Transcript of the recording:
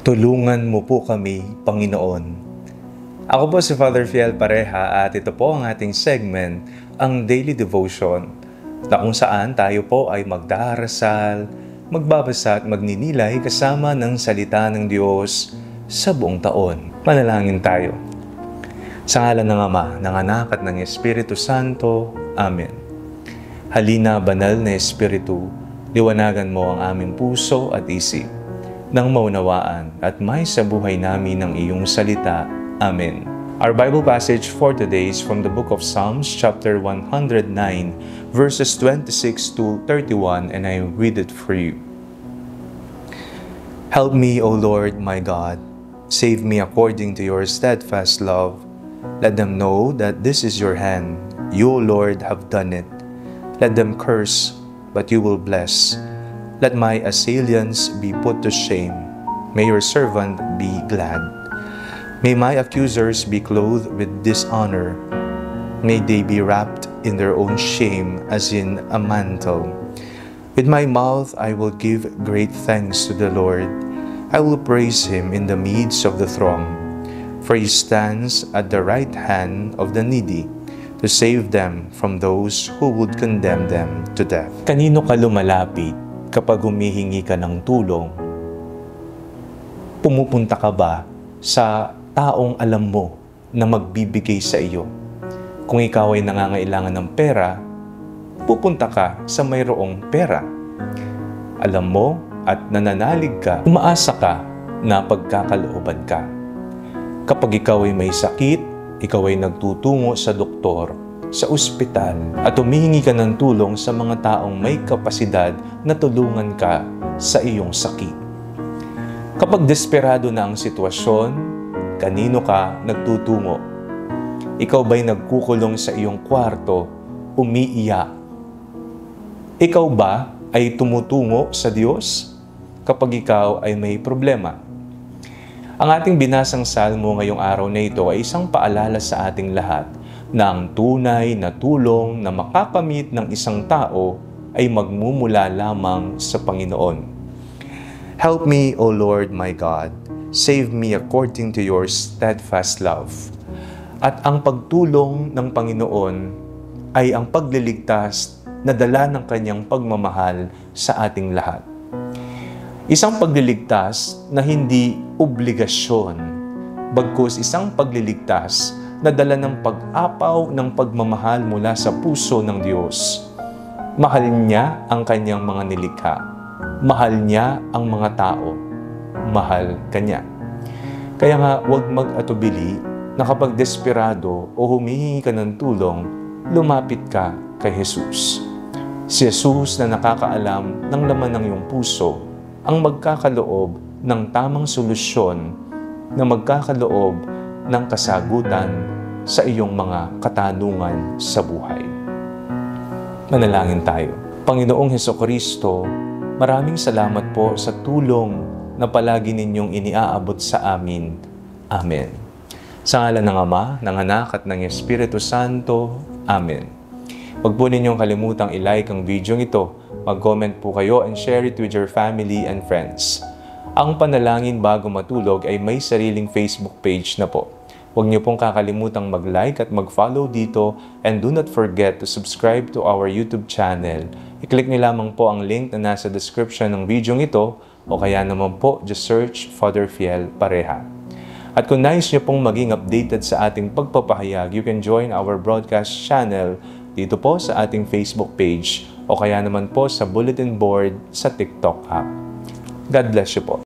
Tulungan mo po kami, Panginoon. Ako po si Father Fiel Pareha at ito po ang ating segment, ang Daily Devotion, na kung saan tayo po ay magdarasal, magbabasa at magninilay kasama ng salita ng Diyos sa buong taon. Manalangin tayo. Sa ngalan ng Ama, ng Anak at ng Espiritu Santo. Amen. Halina, banal na Espiritu, liwanagan mo ang aming puso at isip, nang maunawaan at may sa buhay namin ng iyong salita. Amen. Our Bible passage for today is from the book of Psalms, chapter 109, verses 26 to 31, and I read it for you. Help me, O Lord my God. Save me according to your steadfast love. Let them know that this is your hand. You, O Lord, have done it. Let them curse, but you will bless. Let my assailants be put to shame. May your servant be glad. May my accusers be clothed with dishonor. May they be wrapped in their own shame as in a mantle. With my mouth I will give great thanks to the Lord. I will praise him in the midst of the throng. For he stands at the right hand of the needy, to save them from those who would condemn them to death. Kanino ka lumalapit kapag humihingi ka ng tulong? Pumupunta ka ba sa taong alam mo na magbibigay sa iyo? Kung ikaw ay nangangailangan ng pera, pupunta ka sa mayroong pera. Alam mo at nananalig ka, umaasa ka na pagkakalooban ka. Kapag ikaw ay may sakit, ikaw ay nagtutungo sa doktor, sa ospital, at humihingi ka ng tulong sa mga taong may kapasidad na tulungan ka sa iyong sakit. Kapag desperado na ang sitwasyon, kanino ka nagtutungo? Ikaw ba'y nagkukulong sa iyong kwarto, umiiyak? Ikaw ba ay tumutungo sa Diyos kapag ikaw ay may problema? Ang ating binasang salmo ngayong araw na ito ay isang paalala sa ating lahat na ang tunay na tulong na makakamit ng isang tao ay magmumula lamang sa Panginoon. Help me, O Lord my God. Save me according to your steadfast love. At ang pagtulong ng Panginoon ay ang pagliligtas na dala ng kanyang pagmamahal sa ating lahat. Isang pagliligtas na hindi obligasyon, bagkus isang pagliligtas na dala ng pag-apaw ng pagmamahal mula sa puso ng Diyos. Mahal niya ang kanyang mga nilikha. Mahal niya ang mga tao. Mahal kanya. Kaya nga, huwag mag-atubili na kapag desperado o humihingi ka ng tulong, lumapit ka kay Jesus. Si Jesus na nakakaalam ng laman ng iyong puso ang magkakaloob ng tamang solusyon na magkakaloob ng kasagutan sa iyong mga katanungan sa buhay. Manalangin tayo. Panginoong Hesukristo, maraming salamat po sa tulong na palagi ninyong iniaabot sa amin. Amen. Sa ngalan ng Ama, ng Anak at ng Espiritu Santo. Amen. Huwag po ninyong kalimutang i-like ang video ito, mag-comment po kayo and share it with your family and friends. Ang Panalangin Bago Matulog ay may sariling Facebook page na po. Huwag niyo pong kakalimutang mag-like at mag-follow dito, and do not forget to subscribe to our YouTube channel. I-click niyo lamang po ang link na nasa description ng video ito, o kaya naman po just search Father Fiel Pareha. At kung nais niyo pong maging updated sa ating pagpapahayag, you can join our broadcast channel dito po sa ating Facebook page, o kaya naman po sa bulletin board sa TikTok app. God bless you po.